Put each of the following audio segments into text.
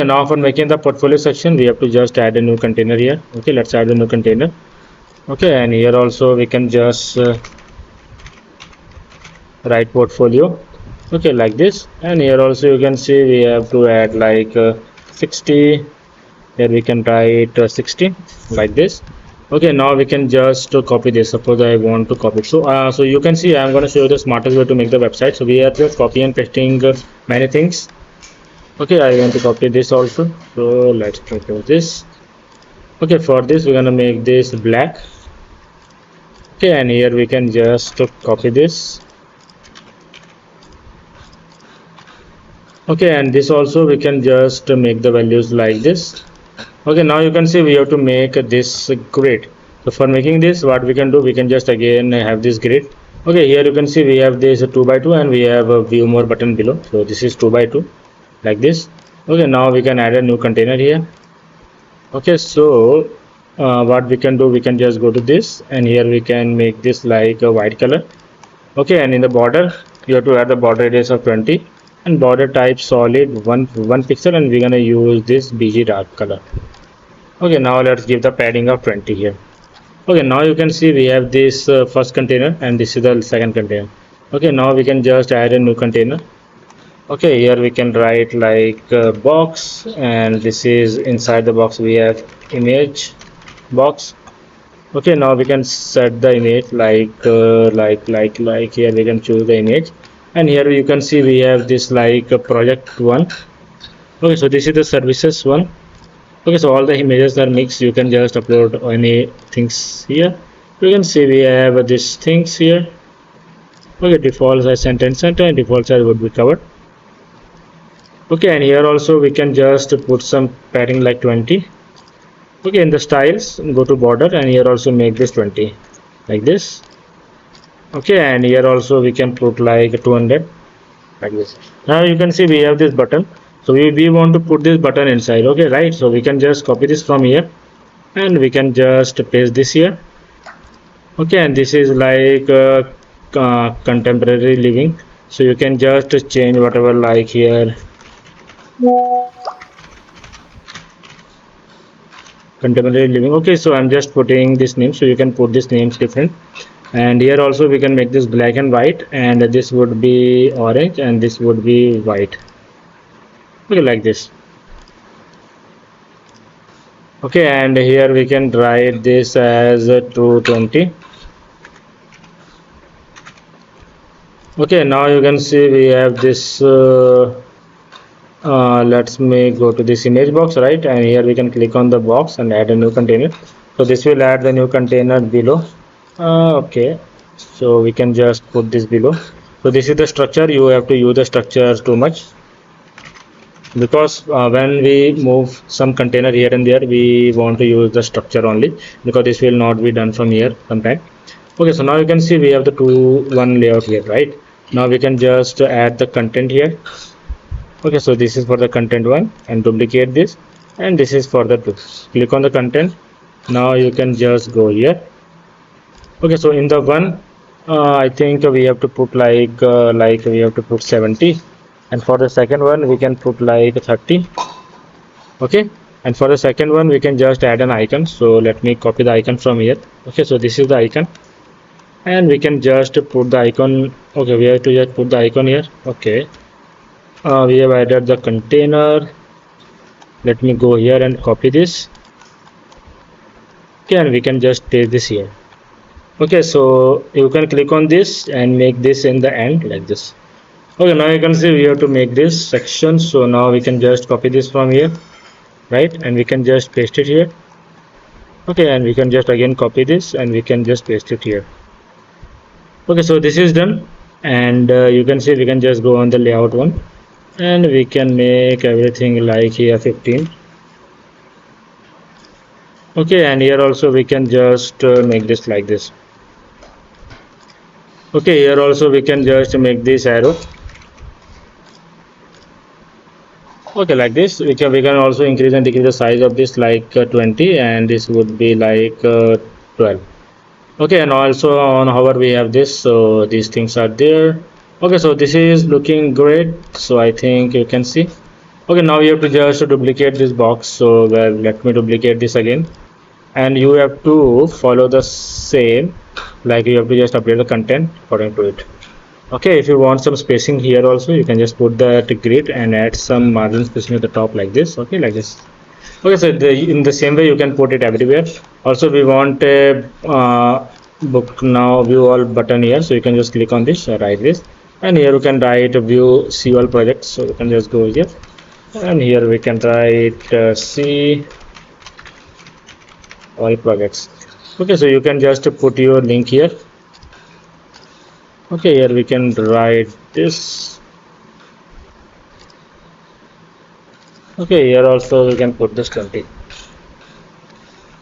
And now for making the portfolio section, we have to just add a new container here. Okay, let's add a new container. Okay, and here also we can just write portfolio. Okay, like this. And here also you can see we have to add like 60. Here we can write 60 like this. Okay, now we can just copy this. Suppose I want to copy it. So you can see I'm going to show you the smartest way to make the website. So we are just copy and pasting many things. Okay, I want to copy this also. So let's copy this. Okay, for this we're gonna make this black. Okay, and here we can just copy this. Okay, and this also we can just make the values like this. Okay, now you can see we have to make this grid. So for making this, what we can do, we can just again have this grid. Okay, here you can see we have this 2 by 2 and we have a view more button below. So this is 2 by 2 like this. Okay, now we can add a new container here. Okay, so what we can do, we can just go to this and here we can make this like a white color. Okay, and in the border you have to add the border radius of 20 and border type solid 1 pixel, and we're gonna use this BG dark color. Okay, now let's give the padding of 20 here. Okay, now you can see we have this first container and this is the second container. Okay, now we can just add a new container. Okay, here we can write like box, and this is inside the box we have image box. Okay, now we can set the image like here we can choose the image, and here you can see we have this like project one. Okay, so this is the services one. Okay, so all the images are mixed. You can just upload any things here. You can see we have these things here. Okay, default size sentence center and default size would be covered. Okay, and here also we can just put some padding like 20. Okay, in the styles go to border and here also make this 20 like this. Okay, and here also we can put like 200 like this. Now you can see we have this button, so we want to put this button inside. Okay, right, so we can just copy this from here and we can just paste this here. Okay, and this is like contemporary living, so you can just change whatever like here contemporary living. Okay, so I'm just putting this name, so you can put this names different. And here also we can make this black and white, and this would be orange and this would be white. Okay, like this. Okay, and here we can write this as 220. Okay, now you can see we have this let's go to this image box, right, and here we can click on the box and add a new container. So this will add the new container below. Okay, so we can just put this below. So this is the structure. You have to use the structure too much, because when we move some container here and there, we want to use the structure only, because this will not be done from here sometime. Okay, so now you can see we have the 2-1 layout here, right? Now we can just add the content here. Okay, so this is for the content one, and duplicate this, and this is for the two. Click on the content. Now you can just go here. Okay, so in the one I think we have to put like we have to put 70, and for the second one we can put like 30. Okay, and for the second one we can just add an icon. So let me copy the icon from here. Okay, so this is the icon, and we can just put the icon. Okay, we have to just put the icon here. Okay, we have added the container. Let me go here and copy this. Okay, and we can just paste this here. Okay, so you can click on this and make this in the end like this. Okay, now you can see we have to make this section. So now we can just copy this from here, right, and we can just paste it here. Okay, and we can just again copy this and we can just paste it here. Okay, so this is done, and you can see we can just go on the layout one, and we can make everything like here 15. Okay, and here also we can just make this like this. Okay, here also we can just make this arrow. Okay, like this. We can also increase and decrease the size of this like 20, and this would be like 12. Okay, and also on hover we have this, so these things are there. Okay, so this is looking great, so I think you can see. Okay, now you have to just duplicate this box. So let me duplicate this again, and you have to follow the same, like you have to just update the content according to it. Okay, if you want some spacing here also, you can just put that grid and add some margin spacing at the top like this. Okay, like this. Okay, so in the same way you can put it everywhere. Also, we want a book now view all button here, so you can just click on this, write this, and here you can write view see all projects. So you can just go here, and here we can write see all projects. Okay, so you can just put your link here. Okay, here we can write this. Okay, here also we can put this 20.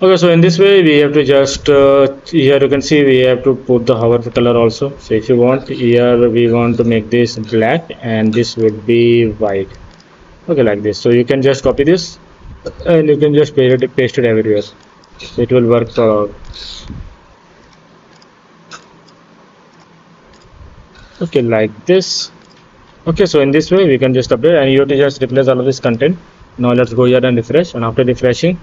Okay, so in this way we have to just here you can see we have to put the hover color also. So if you want, here we want to make this black and this would be white. Okay, like this. So you can just copy this and you can just paste it everywhere. So it will work for all. Okay, like this. Okay, so in this way we can just update, and you have to just replace all of this content. Now let's go here and refresh, and after refreshing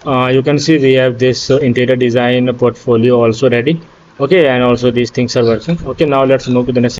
you can see we have this interior design portfolio also ready. Okay, and also these things are working. Okay, now let's move to the next